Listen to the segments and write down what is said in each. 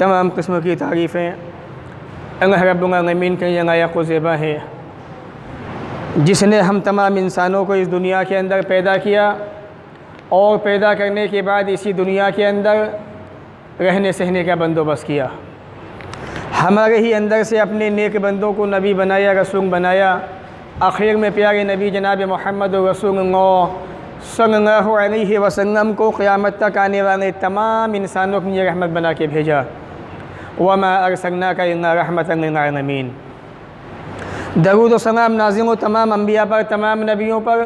तमाम किस्म की तारीफ़ें अल्लाह रब्बुल आलमीन के लायक व ज़ेबा है, जिसने हम तमाम इंसानों को इस दुनिया के अंदर पैदा किया और पैदा करने के बाद इसी दुनिया के अंदर रहने सहने का बंदोबस्त किया। हमारे ही अंदर से अपने नेक बंदों को नबी बनाया, रसूल बनाया। आखिर में प्यारे नबी जनाब मोहम्मद रसूलुल्लाह सल्लल्लाहु अलैहि वसल्लम को क़यामत तक आने वाले तमाम इंसानों के लिए रहमत बना के भेजा। वमा अरसलनाका इल्ला रहमतन लिल आलमीन। दरूद व सलाम नाज़िल हो तमाम अम्बिया पर, तमाम नबियों पर,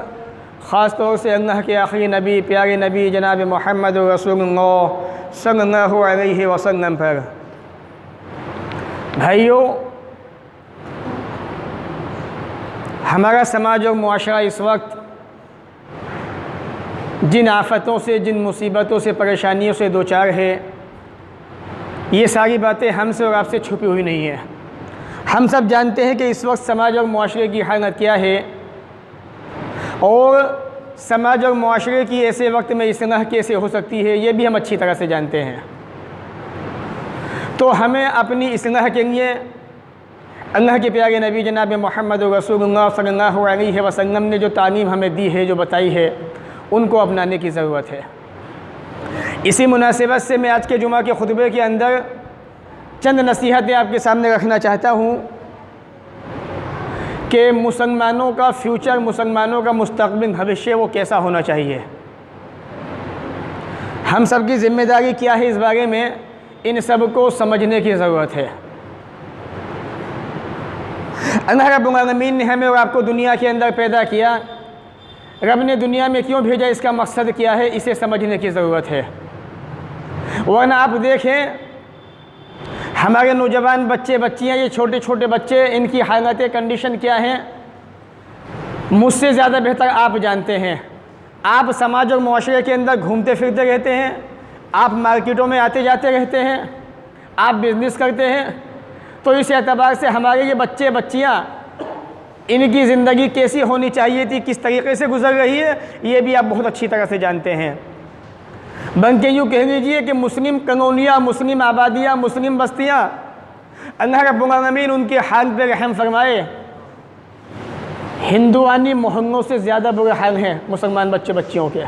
ख़ास तौर से अल्लाह के आखिरी नबी प्यारे नबी जनाब मोहम्मद रसूलुल्लाह सल्लल्लाहु अलैहि वसल्लम पर। भाइयों, हमारा समाज और मुआशरा इस वक्त जिन आफ़तों से, जिन मुसीबतों से, परेशानियों से दो चार है, ये सारी बातें हमसे और आपसे छुपी हुई नहीं है। हम सब जानते हैं कि इस वक्त समाज और मुआशरे की हालत क्या है, और समाज और मुआशरे की ऐसे वक्त में इस्लाह कैसे हो सकती है, ये भी हम अच्छी तरह से जानते हैं। तो हमें अपनी इस्लाह के लिए अल्लाह के प्यारे नबी जनाब मोहम्मद रसूलुल्लाह सल्लल्लाहु अलैहि वसल्लम ने जो तालीम हमें दी है, जो बताई है, उनको अपनाने की ज़रूरत है। इसी मुनासिबत से मैं आज के जुमा के खुतबे के अंदर चंद नसीहतें आपके सामने रखना चाहता हूँ कि मुसलमानों का फ्यूचर, मुसलमानों का मुस्तक़बिल, भविष्य वो कैसा होना चाहिए। हम सब की ज़िम्मेदारी क्या है, इस बारे में इन सब को समझने की ज़रूरत है। अल्लाह रब्बुल आलमीन ने हमें और आपको दुनिया के अंदर पैदा किया। रब ने दुनिया में क्यों भेजा, इसका मकसद क्या है, इसे समझने की ज़रूरत है। वरना आप देखें, हमारे नौजवान बच्चे, बच्चियाँ, ये छोटे छोटे बच्चे, इनकी हालत कंडीशन क्या है, मुझसे ज़्यादा बेहतर आप जानते हैं। आप समाज और मुआशरे के अंदर घूमते फिरते रहते हैं, आप मार्केटों में आते जाते रहते हैं, आप बिज़नेस करते हैं। तो इस एतबार से हमारे ये बच्चे बच्चियाँ, इनकी ज़िंदगी कैसी होनी चाहिए थी, किस तरीके से गुजर रही है, ये भी आप बहुत अच्छी तरह से जानते हैं। बल्कि यूँ कह लीजिए कि मुस्लिम कॉलोनियाँ, मुस्लिम आबादियाँ, मुस्लिम बस्तियाँ, अल्लाह रब्बुल आलमीन उनके हाल पे रहम फरमाए। हिंदुआनी मोहल्लों से ज़्यादा बुरे हाल हैं मुसलमान बच्चे बच्चियों के।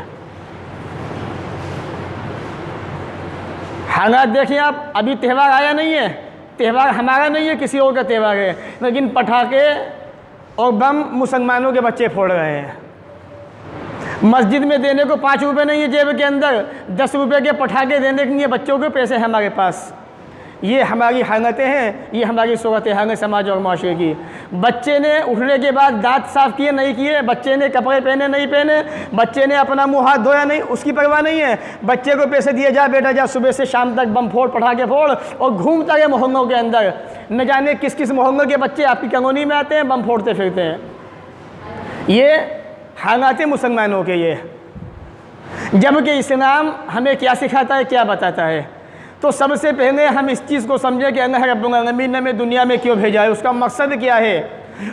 हालात देखिए आप, अभी त्यौहार आया नहीं है, त्यौहार हमारा नहीं है, किसी और का त्यौहार है, लेकिन पटाखे और बम मुसलमानों के बच्चे फोड़ रहे हैं। मस्जिद में देने को 5 रुपये नहीं है जेब के अंदर, 10 रुपये के पटाखे देने के लिए बच्चों के पैसे हैं हमारे पास। ये हमारी हालतें हैं, ये हमारी सूरत हाल है समाज और माशरे की। बच्चे ने उठने के बाद दांत साफ़ किए नहीं किए, बच्चे ने कपड़े पहने नहीं पहने, बच्चे ने अपना मुंह हाथ धोया नहीं, उसकी परवाह नहीं है। बच्चे को पैसे दिए, जा बेटा जा, सुबह से शाम तक बम फोड़, पटाखे फोड़, और घूमता है मोहल्लों के अंदर। न जाने किस किस मोहल्लों के बच्चे आपकी कॉलोनी में आते हैं, बम फोड़ते फिरते हैं। ये हालात मुसलमानों के ये, जबकि इस्लाम हमें क्या सिखाता है, क्या बताता है। तो सबसे पहले हम इस चीज़ को समझें कि अल्लाह रब्बुल आलमीन ने हमें दुनिया में क्यों भेजा है, उसका मकसद क्या है।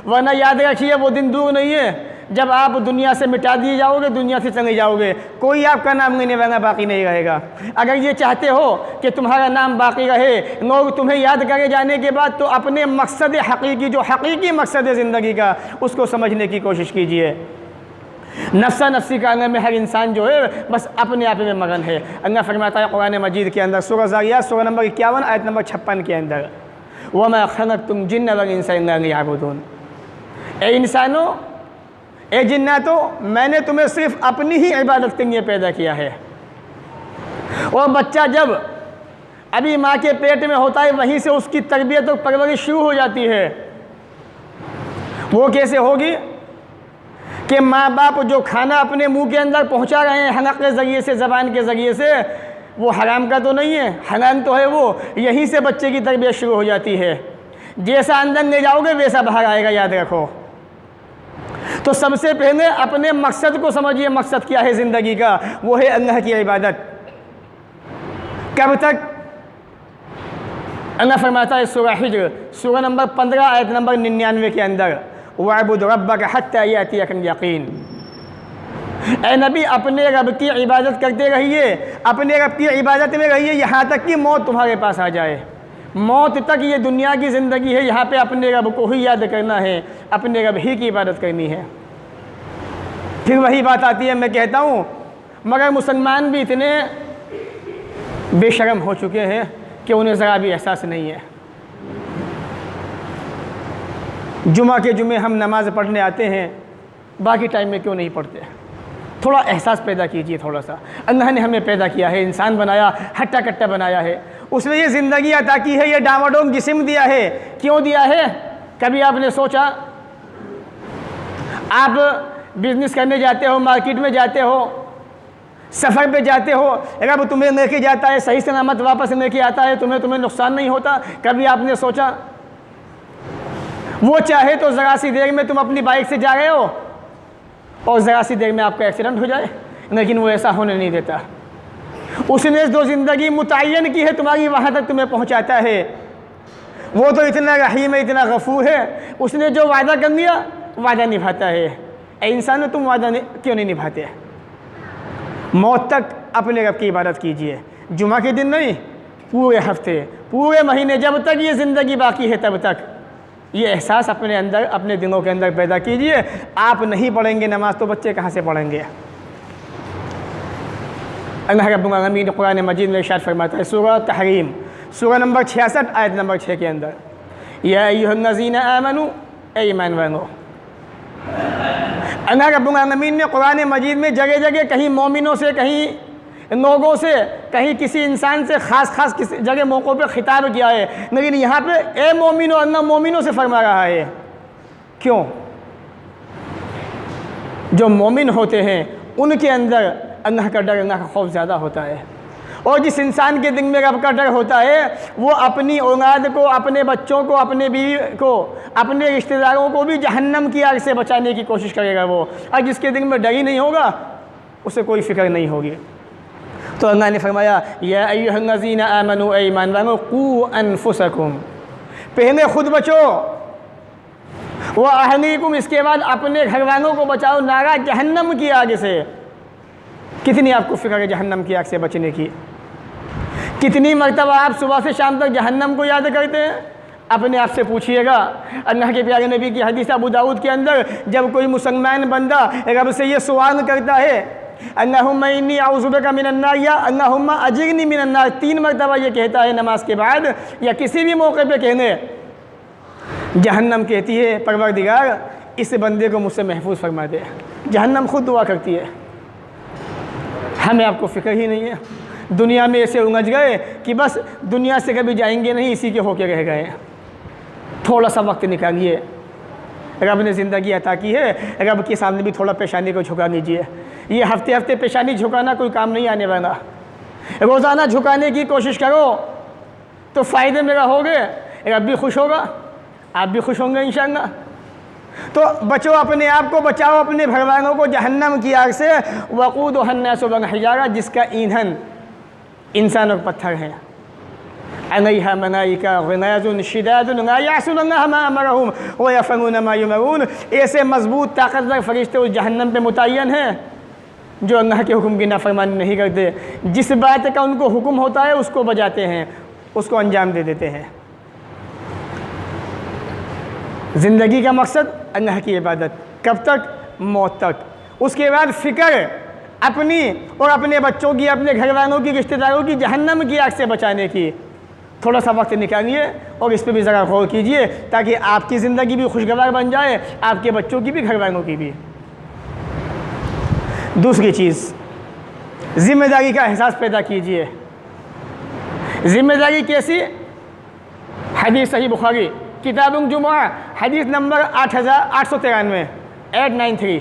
वरना याद रखिए, वो दिन दूर नहीं है जब आप दुनिया से मिटा दिए जाओगे, दुनिया से चले जाओगे, कोई आपका नाम नहीं रहेगा, बाकी नहीं रहेगा। अगर ये चाहते हो कि तुम्हारा नाम बाकी रहे, लोग तुम्हें याद करे जाने के बाद, तो अपने मकसद हकीकी, जो हकीकी मकसद है ज़िंदगी का, उसको समझने की कोशिश कीजिए। नफ्सा नफ्सी का अंदर में हर इंसान जो है बस अपने आप में मगन है। अल्लाह फरमाता है कुरान मजीद के अंदर सूरह ज़ारियात सूरह नंबर 51 आयत नंबर 56 के अंदर, वमा खलक़तुल जिन्न वल इंसा इल्ला लियअबुदून। ए इंसानों, ए जिन्नातों, मैंने तुम्हें सिर्फ अपनी ही इबादत के लिए पैदा किया है। और बच्चा जब अभी माँ के पेट में होता है, वहीं से उसकी तरबियत और परवरिश शुरू हो जाती है। वो कैसे होगी कि माँ बाप जो खाना अपने मुंह के अंदर पहुंचा रहे हैं हलक के ज़रिए से, ज़बान के ज़रिए से, वो हराम का तो नहीं है, हलाल तो है वो। यहीं से बच्चे की तरबियत शुरू हो जाती है। जैसा अंदर ले जाओगे वैसा बाहर आएगा, याद रखो। तो सबसे पहले अपने मकसद को समझिए। मकसद क्या है ज़िंदगी का? वो है अल्लाह की इबादत। कब तक? अल्लाह फरमाता है सूरह हिज्र सूरह नंबर 15 आयत नंबर 99 के अंदर, वअबुद रब्बक हत्ता यातियकल यकीन। ए नबी, अपने रब की इबादत करते रहिए, अपने रब की इबादत में रहिए यहाँ तक कि मौत तुम्हारे पास आ जाए। मौत तक ये दुनिया की ज़िंदगी है, यहाँ पे अपने रब को ही याद करना है, अपने रब ही की इबादत करनी है। फिर वही बात आती है, मैं कहता हूँ मगर मुसलमान भी इतने बेशर्म हो चुके हैं कि उन्हें ज़रा भी एहसास नहीं है। जुमा के जुमे हम नमाज़ पढ़ने आते हैं, बाकी टाइम में क्यों नहीं पढ़ते? थोड़ा एहसास पैदा कीजिए। थोड़ा सा अल्लाह ने हमें पैदा किया है, इंसान बनाया, हट्टा कट्टा बनाया है, उसने ये ज़िंदगी अता की है, ये डामाडोल जिस्म दिया है। क्यों दिया है? कभी आपने सोचा? आप बिज़नेस करने जाते हो, मार्केट में जाते हो, सफ़र पे जाते हो, रब तुम्हें लेके जाता है, सही सलामत वापस लेके आता है, तुम्हें नुकसान नहीं होता। कभी आपने सोचा? वो चाहे तो ज़रा सी देर में तुम अपनी बाइक से जा रहे हो और ज़रा सी देर में आपका एक्सीडेंट हो जाए, लेकिन वो ऐसा होने नहीं देता। उसने जो ज़िंदगी मुतय्यन की है तुम्हारी, वहाँ तक तुम्हें पहुँचाता है। वो तो इतना रहीम है, इतना गफूर है, उसने जो वादा कर लिया वादा निभाता है। ऐ इंसान, तुम वादा क्यों नहीं निभाते? मौत तक अपने रब की इबादत कीजिए। जुमा के दिन नहीं, पूरे हफ्ते, पूरे महीने, जब तक ये ज़िंदगी बाकी है तब तक ये एहसास अपने अंदर, अपने दिलों के अंदर पैदा कीजिए। आप नहीं पढ़ेंगे नमाज तो बच्चे कहाँ से पढ़ेंगे? अल्लाह रब्बुल आलमीन कुरान मजीद में इरशाद फरमाता है सूरह तहरीम सूरह नंबर 66 आयत नंबर 6 के अंदर, या अय्युहल्लज़ीना आमनू, ए ईमान वालों। अल्लाह रब्बुल आलमीन ने कुरान मजीद में जगह जगह कहीं मोमिनों से, कहीं लोगों से, कहीं किसी इंसान से ख़ास किसी जगह मौक़ों पे ख़िताब किया है, लेकिन यहाँ पे ए मोमिनो, अल्लाह मोमिनों से फरमा रहा है। क्यों? जो मोमिन होते हैं उनके अंदर अल्लाह का डर, अल्लाह का खौफ ज़्यादा होता है। और जिस इंसान के दिल में रब का डर होता है, वो अपनी औलाद को, अपने बच्चों को, अपने बीवी को, अपने रिश्तेदारों को भी जहन्नम की आग से बचाने की कोशिश करेगा वो। और जिसके दिल में डर ही नहीं होगा, उसे कोई फ़िक्र नहीं होगी। तो अल्लाह ने फरमाया, या अय्युहल्लज़ीना आमनू, ए ईमान वालों, क़ू अनफुसकुम, पहले ख़ुद बचो, व अहलीकुम, इसके बाद अपने घर वालों को बचाओ, नारा जहन्नम की आग से। कितनी आपको फ़िक्र है जहन्नम की आग से बचने की? कितनी मरतबा आप सुबह से शाम तक जहन्नम को याद करते हैं? अपने आप से पूछिएगा। अल्लाह के प्यारे नबी की हदीस अबू दाऊद के अंदर, जब कोई मुसलमान बंदा रब से ये सवाल करता है, अल्लाहुम्मा इन्नी अऊज़ु बिका मिनन नार, या अल्लाहुम्मा अजिरनी मिनन नार, 3 मरतबा ये कहता है नमाज के बाद या किसी भी मौके पे कहने, जहन्नम कहती है, परवरदिगार इस बंदे को मुझसे महफूज फरमा दे। जहन्नम खुद दुआ करती है। हमें आपको फ़िक्र ही नहीं है। दुनिया में ऐसे उलझ गए कि बस दुनिया से कभी जाएंगे नहीं, इसी के होके रह गए। थोड़ा सा वक्त निकालिए, रब ने ज़िंदगी अता की है, रब के सामने भी थोड़ा पेशानी को झुका लीजिए। ये हफ्ते हफ्ते पेशानी झुकाना कोई काम नहीं आने वाला। रोज़ाना झुकाने की कोशिश करो तो फ़ायदे में रहोगे, रब भी खुश होगा, आप भी खुश होंगे इंशाअल्लाह। तो बचो, अपने आप को बचाओ, अपने घरवालों को जहन्नम की आग से। वक़ूदुहन्नास वल हिजारा, जिसका ईंधन इंसान और पत्थर है। अलैहा मलाइका ग़िलाज़ुन शिदादुन ला यअसूनल्लाह मा अमरहुम व यफ़अलून मा युमरून। ऐसे मजबूत ताकतवर फरिश्ते उस जहन्नम पे मुतय्यन हैं जो अल्लाह के हुक्म की नाफरमानी नहीं करते, जिस बात का उनको हुक्म होता है उसको बजाते हैं, उसको अंजाम दे देते हैं। ज़िंदगी का मकसद अल्लाह की इबादत, कब तक? मौत तक। उसके बाद फ़िक्र अपनी और अपने बच्चों की, अपने घर वालों की, रिश्तेदारों की जहन्नम की आग से बचाने की। थोड़ा सा वक्त निकालिए और इस पर भी ज़रा गौर कीजिए ताकि आपकी ज़िंदगी भी खुशगवार बन जाए, आपके बच्चों की भी, घर वालों की भी। दूसरी चीज़, ज़िम्मेदारी का एहसास पैदा कीजिए। ज़िम्मेदारी कैसी? हदीस सही बुखारी किताबुल जुमुआ हदीस नंबर 8893 893।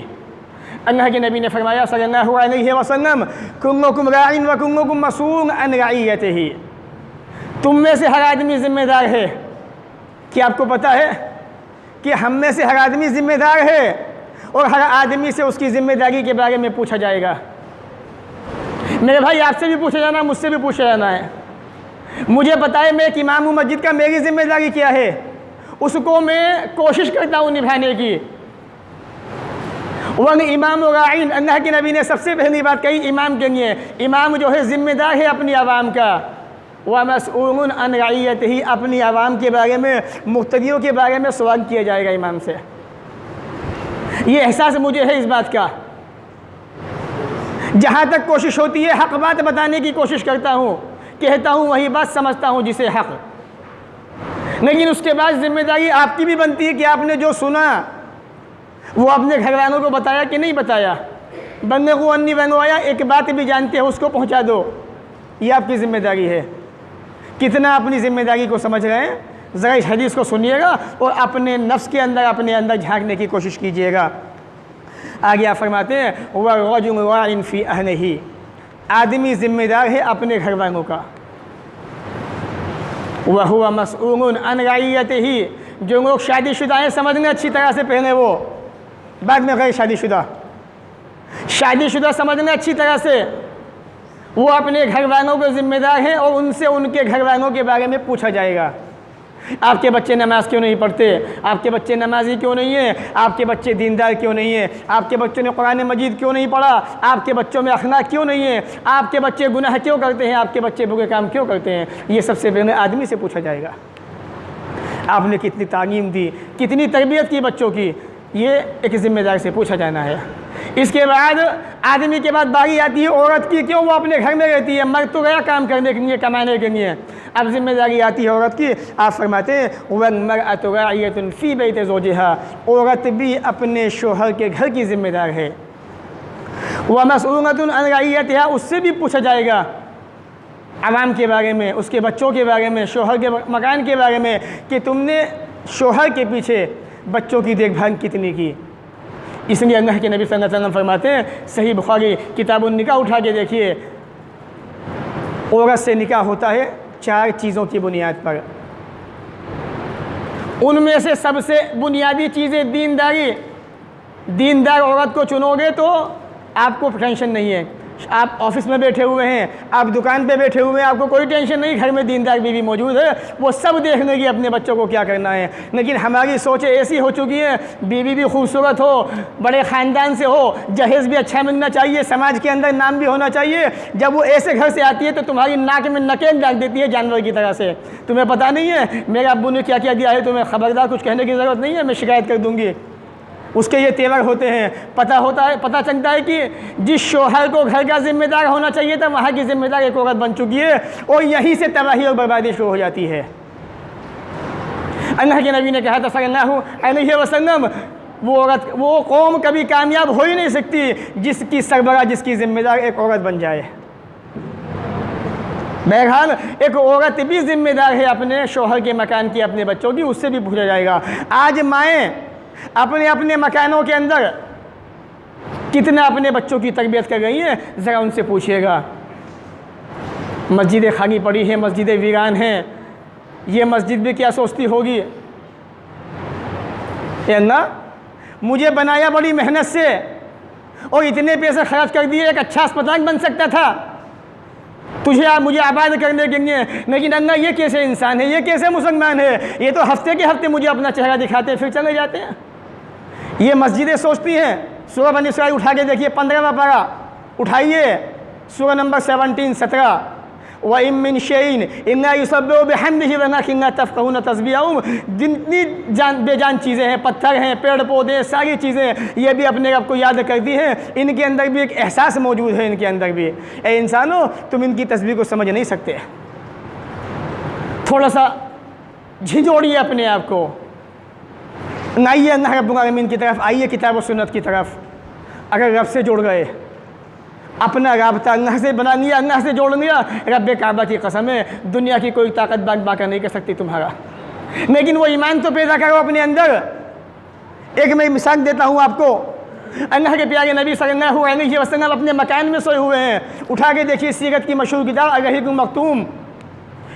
अल्लाह के नबी ने फरमाया सल्लल्लाहु अलैहि वसल्लम, कुल्लुकुम राइन व कुल्लुकुम मसूल अन रइयतिही। तुम में से हर आदमी ज़िम्मेदार है। क्या आपको पता है कि हम में से हर आदमी ज़िम्मेदार है और हर आदमी से उसकी ज़िम्मेदारी के बारे में पूछा जाएगा। मेरे भाई, आपसे भी पूछा जाना, मुझसे भी पूछा जाना है। मुझे पता है मैं एक इमाम हूँ मस्जिद का, मेरी ज़िम्मेदारी क्या है, उसको मैं कोशिश करता हूँ निभाने की। वन इमाम राइन, अल्लाह के नबी ने सबसे पहली बात कही इमाम के लिए। इमाम जो है ज़िम्मेदार है अपनी आवाम का। व मसऊलुन अन रइयतिही, अपनी आवाम के बारे में, मुक्तदियों के बारे में सवाल किया जाएगा इमाम से। ये एहसास मुझे है इस बात का। जहाँ तक कोशिश होती है हक़ बात बताने की कोशिश करता हूँ, कहता हूँ वही बात समझता हूँ जिसे हक़। लेकिन उसके बाद ज़िम्मेदारी आपकी भी बनती है कि आपने जो सुना वो अपने घर वालों को बताया कि नहीं बताया। बंदे को अन्नी बनवाया, एक बात भी जानते हो उसको पहुँचा दो, ये आपकी ज़िम्मेदारी है। कितना अपनी ज़िम्मेदारी को समझ रहे हैं, ज़रा इस हदीस को सुनिएगा और अपने नफ्स के अंदर, अपने अंदर झांकने की कोशिश कीजिएगा। आगे आप फरमाते हैं वरजुल राइन फ़ी अहलिही, आदमी ज़िम्मेदार है अपने घर वालों का। वह हुवा मसऊलुन अन रइयतिही, जो लोग शादीशुदा हैं समझने अच्छी तरह से, पहले वो, बाद में गैर शादीशुदा। शादीशुदा समझने अच्छी तरह से, वो अपने घर वालों के ज़िम्मेदार हैं और उनसे उनके घर वालों के बारे में पूछा जाएगा। आपके बच्चे नमाज क्यों नहीं पढ़ते, आपके बच्चे नमाजी क्यों नहीं हैं, आपके बच्चे दीनदार क्यों नहीं हैं, आपके बच्चों ने कुरान मजीद क्यों नहीं पढ़ा, आपके बच्चों में अखलाक क्यों नहीं है, आपके बच्चे गुनाह क्यों करते हैं, आपके बच्चे बुरे काम क्यों करते हैं। ये सबसे पहले आदमी से पूछा जाएगा। आपने कितनी तालीम दी, कितनी तरबियत की बच्चों की, ये एक ज़िम्मेदारी से पूछा जाना है। इसके बाद आदमी के बाद बारी आती है औरत की, क्यों वो अपने घर में रहती है, मर्द तो गया काम करने के लिए, कमाने के लिए। अब जिम्मेदारी आती है औरत की। आप फरमाते हैं वल्मरअतु राइयतुन फ़ी बैति ज़ौजिहा, औरत भी अपने शोहर के घर की ज़िम्मेदार है। व मसऊलतुन अन रइयतिहा, उससे भी पूछा जाएगा आवाम के बारे में, उसके बच्चों के बारे में, शोहर के मकान के बारे में, कि तुमने शोहर के पीछे बच्चों की देखभाल कितनी की। इसलिए अल्लाह के नबी सल्लल्लाहु अलैहि वसल्लम फरमाते हैं, सही बुखारी किताबुन निकाह उठा के देखिए, औरत से निकाह होता है 4 चीज़ों की बुनियाद पर। उनमें से सबसे बुनियादी चीज़ें दीनदारी। दीनदार औरत को चुनोगे तो आपको टेंशन नहीं है। आप ऑफिस में बैठे हुए हैं, आप दुकान पे बैठे हुए हैं, आपको कोई टेंशन नहीं, घर में दीनदार बीवी मौजूद है, वो सब देख लेगी अपने बच्चों को क्या करना है। लेकिन हमारी सोचें ऐसी हो चुकी हैं, बीवी भी खूबसूरत हो, बड़े ख़ानदान से हो, जहेज़ भी अच्छा मिलना चाहिए, समाज के अंदर नाम भी होना चाहिए। जब वो ऐसे घर से आती है तो तुम्हारी नाक में नकेल डाल देती है जानवर की तरह से। तुम्हें पता नहीं है मेरे अब्बू ने क्या क्या दिया है, तुम्हें ख़बरदार, कुछ कहने की ज़रूरत नहीं है, मैं शिकायत कर दूँगी। उसके ये तेवर होते हैं। पता चलता है कि जिस शोहर को घर का जिम्मेदार होना चाहिए था, वहाँ की जिम्मेदार एक औरत बन चुकी है, और यहीं से तबाही और बर्बादी शुरू हो जाती है। अल्लाह के नबी ने कहा था सल्लल्लाहु अलैहि वसल्लम, वो कौम कभी कामयाब हो ही नहीं सकती जिसकी सरबराह, जिसकी जिम्मेदार एक औरत बन जाए। बहरहाल एक औरत भी जिम्मेदार है अपने शोहर के मकान की, अपने बच्चों की, उससे भी पूछा जाएगा। आज माएँ अपने अपने मकानों के अंदर कितना अपने बच्चों की तरबियत कर रही हैं, ज़रा उनसे पूछिएगा। मस्जिदें खाली पड़ी हैं, मस्जिदें वीरान हैं, ये मस्जिद भी क्या सोचती होगी, अल्लाह मुझे बनाया बड़ी मेहनत से और इतने पैसे खर्च कर दिए, एक अच्छा अस्पताल बन सकता था, तुझे आप मुझे आबाद करने के लिए, लेकिन अल्लाह ये कैसे इंसान है, ये कैसे मुसलमान है, ये तो हफ्ते के हफ्ते मुझे अपना चेहरा दिखाते हैं फिर चले जाते हैं। ये मस्जिदें सोचती हैं। सूरह बनी इसराइल उठा के देखिए 15वां पारा उठाइए, सूरह नंबर 17 व इमिन शैइन इन्ना युसब्बिहु बिहम्दिही वलकिन ला तफ़क़हून तस्बीहहुम। जितनी बेजान चीज़ें हैं, पत्थर हैं, पेड़ पौधे, सारी चीज़ें ये भी अपने रब को याद करती हैं। इनके अंदर भी एक एहसास मौजूद है, इनके अंदर भी। ए इंसानों, तुम इनकी तस्बीह को समझ नहीं सकते। थोड़ा सा झिझोड़िए अपने आप को, आइए अल्लाह रब्बुल आलमीन की तरफ, आइए किताब और सुन्नत की तरफ। अगर रब से जुड़ गए, अपना राबता अल्लाह से बना लिया, अल्लाह से जोड़ लिया, रब्बे काबा की कसम है दुनिया की कोई ताकत बाका नहीं कर सकती तुम्हारा। लेकिन वो ईमान तो पैदा करो अपने अंदर। एक मैं मिसाल देता हूँ आपको। अल्लाह के प्यारे नबी सल्लल्लाहु अलैहि वसल्लम अपने मकान में सोए हुए हैं। उठा के देखिए सीरत की मशहूर किताब अल-रहीकुल मख्तूम,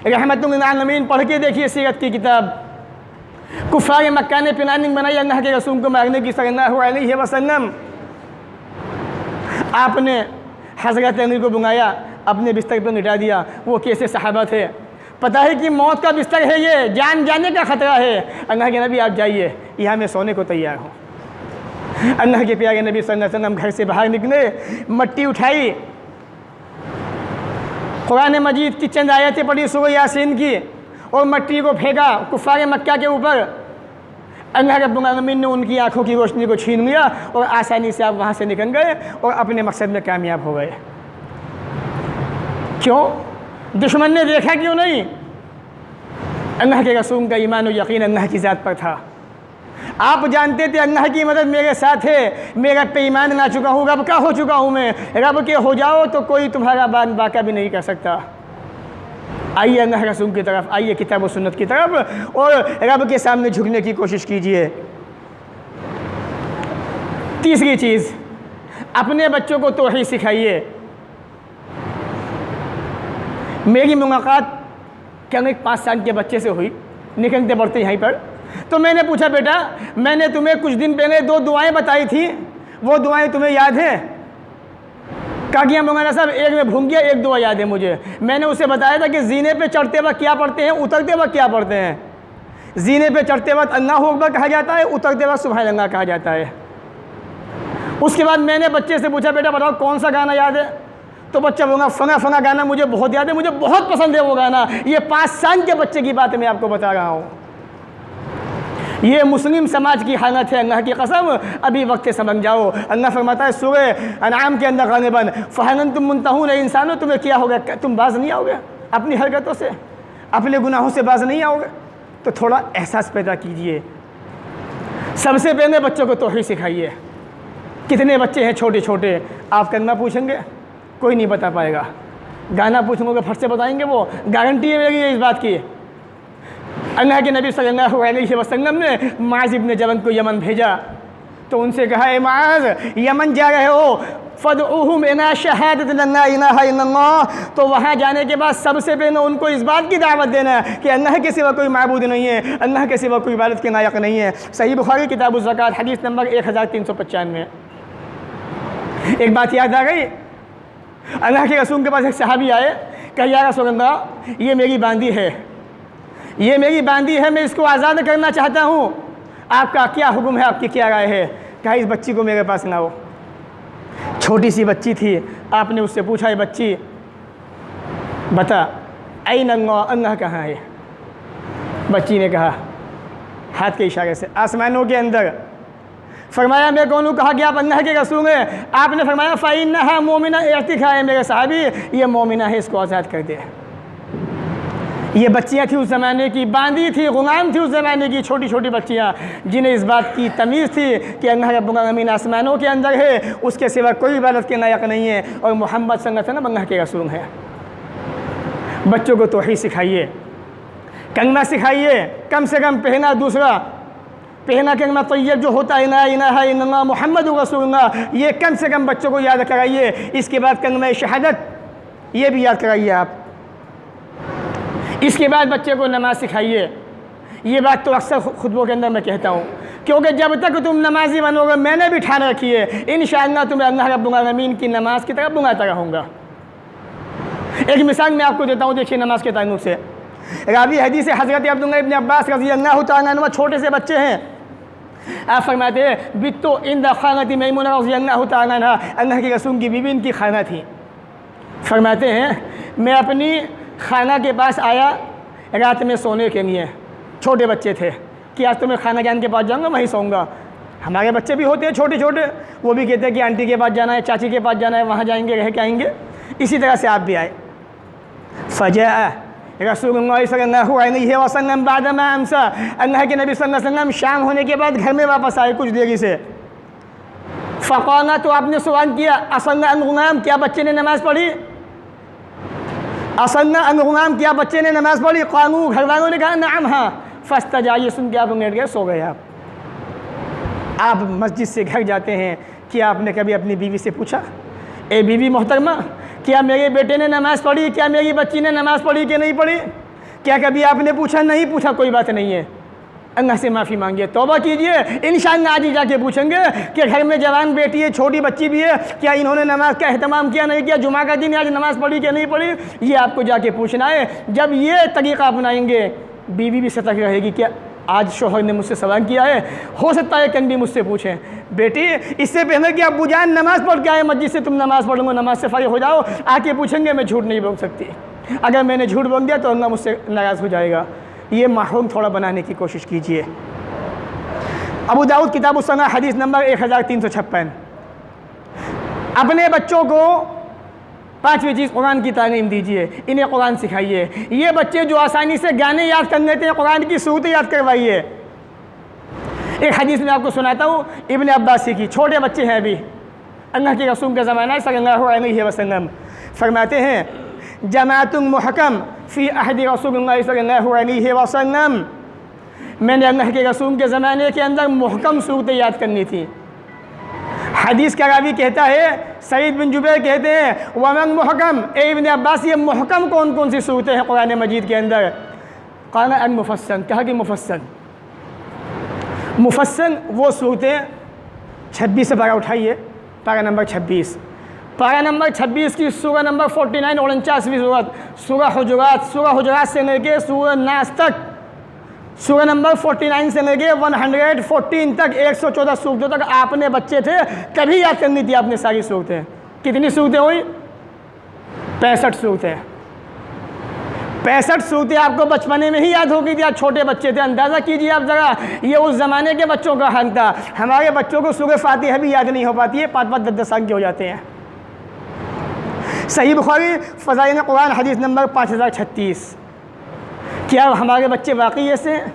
रहमतुल लिल आलमीन पढ़ के देखिए सीरत की किताब। कुफ़ार मक्का ने प्लानिंग बनाई अल्लाह के रसूल को मारने की सल्लल्लाहु अलैहि वसल्लम। आपने हज़रत अली को बुलाया, अपने बिस्तर पर लिटा दिया। वो कैसे सहाबा थे, पता है कि मौत का बिस्तर है, ये जान जाने का ख़तरा है। अल्लाह के नबी आप जाइए, यहाँ मैं सोने को तैयार हूँ। अल्लाह के प्यारे नबी सल्लल्लाहु अलैहि वसल्लम घर से बाहर निकले, मट्टी उठाई, कुरान मजीद की चंद आयतें पढ़ी सूरह यासीन की, और मट्टी को फेंका कुफ़ार मक्का के ऊपर। अल्लाह रब्बुल आलमीन ने उनकी आँखों की रोशनी को छीन लिया और आसानी से आप वहाँ से निकल गए और अपने मकसद में कामयाब हो गए। क्यों? दुश्मन ने देखा क्यों नहीं? अल्लाह के रसूल का ईमान और यकीन अल्लाह की ज़ात पर था। आप जानते थे अल्लाह की मदद मेरे साथ है, मैं रब पे ईमान ला चुका हूँ, रब का हो चुका हूँ मैं, रब के हो जाओ तो कोई तुम्हारा बाका भी नहीं कर सकता। आइए अल्लाह रसूल की तरफ, आइए किताब और सुन्नत की तरफ, और रब के सामने झुकने की कोशिश कीजिए। तीसरी चीज़, अपने बच्चों को तौहीद सिखाइए। मेरी मुलाकात करीब 5 साल के बच्चे से हुई, निकलते पड़ते यहीं पर। तो मैंने पूछा, बेटा मैंने तुम्हें कुछ दिन पहले 2 दुआएं बताई थी, वो दुआएं तुम्हें याद हैं? कहा कि मौलाना साहब एक में भूल गया, एक दुआ याद है मुझे। मैंने उसे बताया था कि जीने पे चढ़ते वक्त क्या पढ़ते हैं, उतरते वक्त क्या पढ़ते हैं। जीने पे चढ़ते वक्त अल्लाहु अकबर कहा जाता है, उतरते वक्त सुभान अल्लाह कहा जाता है। उसके बाद मैंने बच्चे से पूछा, बेटा बताओ कौन सा गाना याद है? तो बच्चा बोला फना फना गाना मुझे बहुत याद है, मुझे बहुत पसंद है वो गाना। ये 5 साल के बच्चे की बात मैं आपको बता रहा हूँ। ये मुस्लिम समाज की हालत है, अल्लाह की कसम अभी वक्त से समझ जाओ। अल्लाह फरमाता है सूरह अनआम के अंदर ग़ालिबन फ़हल अंतुम मुंतहून, इंसानों तुम्हें क्या होगा, तुम बाज नहीं आओगे अपनी हरकतों से, अपने गुनाहों से बाज नहीं आओगे? तो थोड़ा एहसास पैदा कीजिए। सबसे पहले बच्चों को तौहीद सिखाइए। कितने बच्चे हैं छोटे छोटे, आप कलमा पूछेंगे कोई नहीं बता पाएगा, गाना पूछूंगा फट से बताएंगे वो, गारंटी है मेरी इस बात की। अल्लाह के नबी सल्लल्लाहु अलैहि वसल्लम ने माज़ इब्न जबल को यमन भेजा, तो उनसे कहा, ए माज़ यमन जा रहे हो, फ़दऊहुम इला शहादत ला इलाहा इल्लल्लाह। तो वहाँ जाने के बाद सबसे पहले उनको इस बात की दावत देना कि अल्लाह के सिवा कोई माबूद नहीं है, अल्लाह के सिवा कोई इबादत के लायक नहीं है। सही बुखारी किताब ज़कात हदीस नंबर 1395। एक बात याद आ गई, अल्लाह के रसूल के पास एक सहाबी आए, कहा या रसूल अल्लाह ये मेरी बांदी है, ये मेरी बांदी है, मैं इसको आज़ाद करना चाहता हूँ, आपका क्या हुक्म है, आपकी क्या राय है? कहा इस बच्ची को मेरे पास लाओ। छोटी सी बच्ची थी। आपने उससे पूछा, ये बच्ची बता ऐन अल्लाह, अल्लाह कहाँ है? बच्ची ने कहा हाथ के इशारे से आसमानों के अंदर। फरमाया मैं कौन हूँ? कहा कि आप अल्लाह के रसूल हैं। आपने फरमाया फ़इन्नहा मोमिना, एतिका है मेरे साहबी, ये मोमिना है, इसको आज़ाद कर दे। ये बच्चियाँ थी उस ज़माने की, बांदी थी, गुलाम थी उस ज़माने की, छोटी छोटी बच्चियाँ, जिन्हें इस बात की तमीज़ थी कि अल्लाह रब्बुल आलमीन आसमानों के अंदर है, उसके सिवा कोई इबादत के लायक नहीं है, और मोहम्मद सल्लल्लाहु अलैहि वसल्लम अल्लाह के रसूल हैं। बच्चों को तौहीद सिखाइए, कलमा सिखाइए, कम से कम पहला दूसरा पहला कलमा तैयब जो होता है ला इलाहा इल्लल्लाह मुहम्मदुर रसूलुल्लाह, ये कम से कम बच्चों को याद कराइए। इसके बाद कलमा शहादत, ये भी याद कराइए आप। इसके बाद बच्चे को नमाज सिखाइए। ये बात तो अक्सर खुतबों के अंदर मैं कहता हूँ, क्योंकि जब तक तुम नमाजी बनोगे, मैंने भी ठान रखी है इंशाअल्लाह तुम्हें अल्लाह रब्बुल आलमीन की नमाज की तरफ बुलाता रहूँगा। एक मिसाल मैं आपको देता हूँ, देखिए नमाज के ताल्लुक़ से। रावी हदीस से हज़रत अब्दुल्लाह इब्न अब्बास रज़ी अल्लाह तआला अन्हुमा, छोटे से बच्चे हैं, आप फरमाते हैं बित्तो इंद खानती मैमुना रज़ी अल्लाह तआला अन्हा, अल्लाह के रसूल की बीवी इनकी खाना थी। फरमाते हैं मैं अपनी खाना के पास आया रात में सोने के लिए, छोटे बच्चे थे कि आज तो मैं खाना जान के पास जाऊँगा, वहीं सोऊंगा। हमारे बच्चे भी होते हैं छोटे छोटे, वो भी कहते हैं कि आंटी के पास जाना है, चाची के पास जाना है, वहाँ जाएंगे, रह के आएंगे। इसी तरह से आप भी आए। फ़जा रसूलुल्लाह सल्लल्लाहु अलैहि वसल्लम बादमा अमसा, अल्लाह के नबी सल्लल्लाहु अलैहि वसल्लम शाम होने के बाद घर में वापस आए कुछ देरी से। फ़क़ाला, तो आपने सवाल किया, असल्ला अल गुलाम, क्या बच्चे ने नमाज़ पढ़ी? असल्ला अल गुलाम, क्या बच्चे ने नमाज़ पढ़ी? क़ालू, घर वालों ने कहा नाम, हाँ। फ़स्तजाइए, सुन के आप लेट गए, सो गए। आप मस्जिद से घर जाते हैं, क्या आपने कभी अपनी बीवी से पूछा, ए बीवी मोहतरमा, क्या मेरे बेटे ने नमाज़ पढ़ी, क्या मेरी बच्ची ने नमाज़ पढ़ी कि नहीं पढ़ी? क्या कभी आपने पूछा? नहीं पूछा, कोई बात नहीं है, अल्लाह से माफ़ी मांगिए, तौबा कीजिए। इंशाअल्लाह आज ही जाके पूछेंगे कि घर में जवान बेटी है, छोटी बच्ची भी है, क्या इन्होंने नमाज का एहतमाम किया नहीं किया, जुमा का दिन आज नमाज़ पढ़ी कि नहीं पढ़ी, ये आपको जाके पूछना है। जब ये तरीक़ा अपनाएंगे, बीवी भी सतर्क रहेगी, क्या आज शोहर ने मुझसे सवाल किया है, हो सकता है कल भी मुझसे पूछें, बेटी इससे पहले कि अब्बू जान नमाज़ पढ़ के आए मस्जिद से, तुम नमाज़ पढ़ लो, नमाज से फारिग हो जाओ, आके पूछेंगे, मैं झूठ नहीं बोल सकती, अगर मैंने झूठ बोल दिया तो अल्लाह मुझसे नाराज़ हो जाएगा। ये माहौल थोड़ा बनाने की कोशिश कीजिए। अबू दाऊद किताब उस-सना हदीस नंबर 1356। अपने बच्चों को पाँचवीं चीज़ कुरान की तालीम दीजिए, इन्हें कुरान सिखाइए। ये बच्चे जो आसानी से गाने याद कर लेते हैं, कुरान की सूरतें याद करवाइए। एक हदीस में आपको सुनाता हूँ, इब्न अब्बास की, छोटे बच्चे हैं अभी, अल्लाह के रसूल का ज़माना है सल्लल्लाहु अलैहि वसल्लम, फरमाते हैं जमातुल मुहकम फ़ी अहदी रसूलुल्लाह सल्लल्लाहु अलैहि वसल्लम, मैंने अल्लाह के रसूल के ज़माने के अंदर मुहकम सूरतें याद करनी थी। हदीस का रावी कहता है, सईद बिन जुबैर कहते हैं वमन मुहकम, ए इब्न अब्बास ये मुहकम कौन कौन सी सूरतें हैं कुरान मजीद के अंदर? क़ाल अल मुफस्सल, कहा कि मुफस्सल, मुफस्सल वो सूरतें 26 से पारा उठाइए, पारा नंबर 26, पारा नंबर 26 की सूरह नंबर 49 और 49वीं सूरत, सूरह हुजुरात से लेके सूरह नास तक, सूरह नंबर 49 से लेके 114 तक, 114 सूरतों तक आपने बच्चे थे कभी याद करनी थी आपने सारी सूरतें। कितनी सूरतें हुई? 65 सूरतें। 65 सूरतें आपको बचपने में ही याद हो गई थी, आप छोटे बच्चे थे। अंदाज़ा कीजिए आप ज़रा, ये उस ज़माने के बच्चों का हाल था। हमारे बच्चों को सूरह फातिहा भी याद नहीं हो पाती है, 5-5, 10-10 साल के हो जाते हैं। सही बुखारी फ़ज़ाइल कुरान हदीस नंबर 5036। क्या हमारे बच्चे वाकई ऐसे हैं?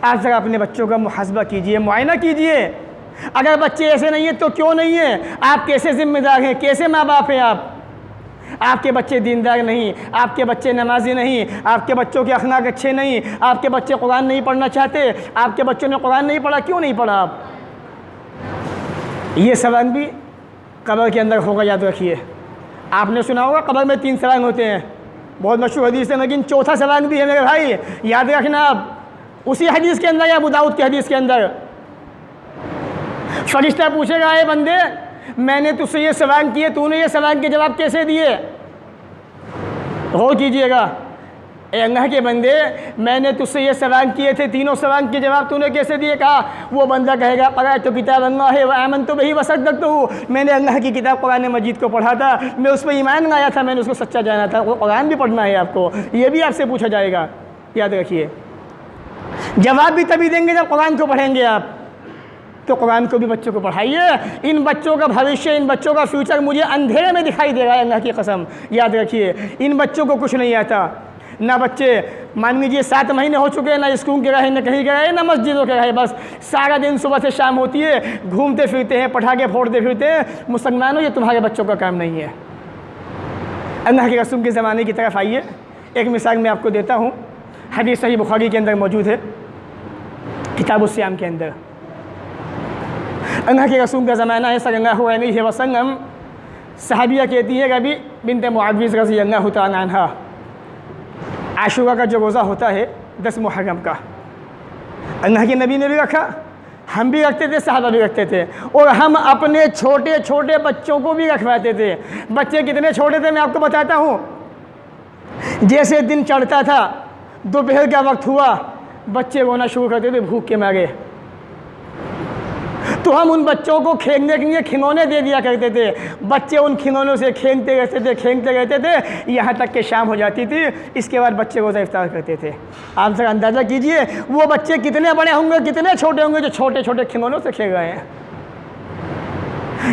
आप ज़रा अपने बच्चों का मुहासबा कीजिए, मुआयना कीजिए। अगर बच्चे ऐसे नहीं हैं तो क्यों नहीं हैं? आप कैसे ज़िम्मेदार हैं, कैसे माँ बाप हैं आप? आपके बच्चे दीनदार नहीं, आपके बच्चे नमाजी नहीं, आपके बच्चों के अखलाक अच्छे नहीं, आपके बच्चे कुरान नहीं पढ़ना चाहते, आपके बच्चों ने कुरान नहीं पढ़ा, क्यों नहीं पढ़ा आप? ये सवाल भी कब्र के अंदर होगा, याद रखिए। आपने सुना होगा कब्र में 3 सवाल होते हैं, बहुत मशहूर हदीस है, लेकिन चौथा सवाल भी है मेरे भाई, याद रखना आप। उसी हदीस के अंदर या अबू दाऊद की हदीस के अंदर फरिश्ता पूछेगा, ए बंदे मैंने तुझसे ये सवाल किए, तूने ये सवाल के जवाब कैसे दिए? गौर कीजिएगा, ए अल्लाह के बंदे मैंने तुझसे ये सवाल किए थे, तीनों सवाल के जवाब तूने कैसे दिए? कहा वो बंदा कहेगा क़रअतु किताब अल्लाह व आमनतु बिही व सद्दक़तुहु, मैंने अल्लाह की किताब कुरान मजीद को पढ़ा था, मैं उस पर ईमान लाया था, मैंने उसको सच्चा जाना था। वो कुरान भी पढ़ना है आपको, ये भी आपसे पूछा जाएगा, याद रखिए। जवाब भी तभी देंगे जब कुरान को पढ़ेंगे आप, तो कुरान को भी बच्चों को पढ़ाइए। इन बच्चों का भविष्य, इन बच्चों का फ्यूचर मुझे अंधेरे में दिखाई दे रहा है, अल्लाह की कसम, याद रखिए। इन बच्चों को कुछ नहीं आता, ना बच्चे मान लीजिए 7 महीने हो चुके हैं, ना स्कूल के रहे, ना कहीं के रहे, ना मस्जिदों के रहे, बस सारा दिन सुबह से शाम होती है घूमते फिरते हैं, पटाखे फोड़ते फिरते हैं। मुसलमानों, ये तुम्हारे बच्चों का काम नहीं है। अल्लाह के रसूल के ज़माने की तरफ आइए। एक मिसाल मैं आपको देता हूँ, हदीस सही बुखारी के अंदर मौजूद है, किताब उस-सियाम के अंदर। अल्लाह के रसूल का ज़माना है सल्लल्लाहु अलैहि वसल्लम। सहाबिया कहती है रबी बिन्त मुअव्विज़ रज़ी अल्लाह तआला अन्हा, आशूरा का जो रोज़ा होता है 10 मुहर्रम का, अल्लाह के नबी ने भी रखा, हम भी रखते थे, सहाबा भी रखते थे, और हम अपने छोटे छोटे बच्चों को भी रखवाते थे। बच्चे कितने छोटे थे मैं आपको बताता हूँ। जैसे दिन चढ़ता था, दोपहर का वक्त हुआ, बच्चे रोना शुरू करते थे भूख के मारे, तो हम उन बच्चों को खेलने के लिए खिलौने दे दिया करते थे। बच्चे उन खिलौनों से खेलते रहते थे, यहाँ तक कि शाम हो जाती थी। इसके बाद बच्चे रोज़ा इफ्तार करते थे। आप जरा अंदाज़ा कीजिए वो बच्चे कितने बड़े होंगे, कितने छोटे होंगे जो छोटे छोटे खिलौनों से खेल रहे हैं।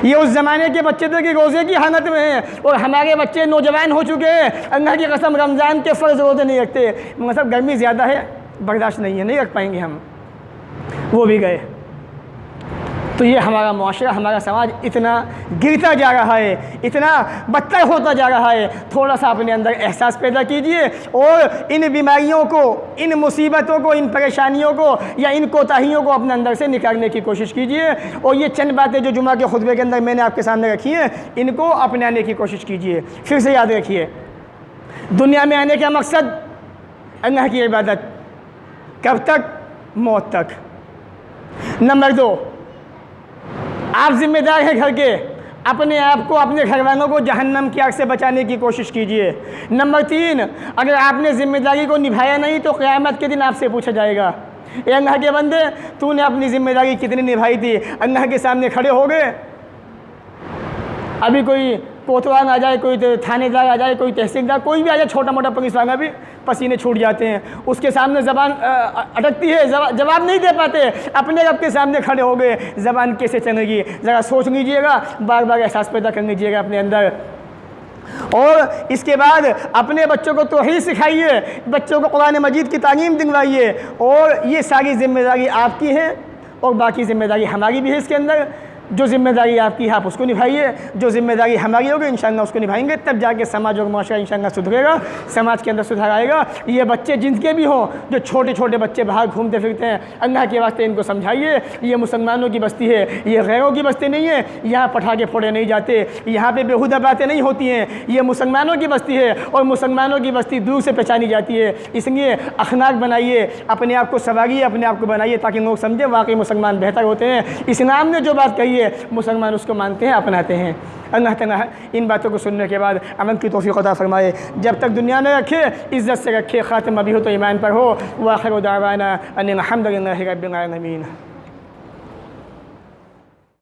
ये उस ज़माने के बच्चे थे कि रोज़े की हालत में हैं, और हमारे बच्चे नौजवान हो चुके हैं, अल्लाह की कसम रमज़ान के फ़र्ज़ रोज़े नहीं रखते। मतलब गर्मी ज़्यादा है, बर्दाश्त नहीं है, नहीं रख पाएंगे हम, वो भी गए। तो ये हमारा मुआशरा, हमारा समाज इतना गिरता जा रहा है, इतना बदतर होता जा रहा है। थोड़ा सा अपने अंदर एहसास पैदा कीजिए और इन बीमारियों को, इन मुसीबतों को, इन परेशानियों को या इन कोताहियों को अपने अंदर से निकालने की कोशिश कीजिए। और ये चंद बातें जो जुमा के खुतबे के अंदर मैंने आपके सामने रखी हैं, इनको अपनाने की कोशिश कीजिए। फिर से याद रखिए, दुनिया में आने का मकसद अल्लाह की इबादत, कब तक? मौत तक। नंबर 2, आप जिम्मेदार हैं घर के, अपने आप को, अपने घरवालों को जहन्नम की आग से बचाने की कोशिश कीजिए। नंबर 3, अगर आपने जिम्मेदारी को निभाया नहीं तो क़यामत के दिन आपसे पूछा जाएगा, ए अल्लाह के बंदे, तूने अपनी जिम्मेदारी कितनी निभाई थी? अल्लाह के सामने खड़े हो गए। अभी कोई कोतवाल आ जाए, कोई थानेदार आ जाए, कोई तहसीलदार, कोई भी आ जाए, छोटा मोटा पुलिस वाला भी, पसीने छूट जाते हैं, उसके सामने ज़बान अटकती है, जवाब नहीं दे पाते। अपने रब के सामने खड़े हो गए, ज़बान कैसे चलेगी? ज़रा सोच लीजिएगा, बार बार एहसास पैदा कर लीजिएगा अपने अंदर। और इसके बाद अपने बच्चों को तौहीद सिखाइए, बच्चों को कुरान मजीद की तालीम दिलवाइए। और ये सारी ज़िम्मेदारी आपकी है और बाकी ज़िम्मेदारी हमारी भी है इसके अंदर। जो ज़िम्मेदारी आपकी है आप उसको निभाइए, जो ज़िम्मेदारी हमारी होगी इंशाअल्लाह उसको निभाएंगे, तब जाके समाज और माशरा इंशाअल्लाह सुधरेगा, समाज के अंदर सुधार आएगा। ये बच्चे जिनके भी हों, जो छोटे छोटे बच्चे बाहर घूमते फिरते हैं, अल्लाह के वास्ते इनको समझाइए, ये मुसलमानों की बस्ती है, ये गैरों की बस्ती नहीं है। यहाँ पटाखे फोड़े नहीं जाते, यहाँ पे बेहुदा बातें नहीं होती हैं, ये मुसलमानों की बस्ती है और मुसलमानों की बस्ती दूर से पहचानी जाती है। इसलिए अखलाक बनाइए, अपने आप को संवारिए, अपने आप को बनाइए, ताकि लोग समझें वाकई मुसलमान बेहतर होते हैं। इस्लाम ने जो बात कही है मुसलमान उसको मानते हैं, अपनाते हैं। अल्लाह ताला इन बातों को सुनने के बाद अमल की तौफीक अता फरमाए। जब तक दुनिया में रखे, इज़्ज़त से रखे, ख़ातिमा भी हो तो ईमान पर हो। व आखिर दावाना अनिल हम्दुलिल्लाहि रब्बिल आलमीन।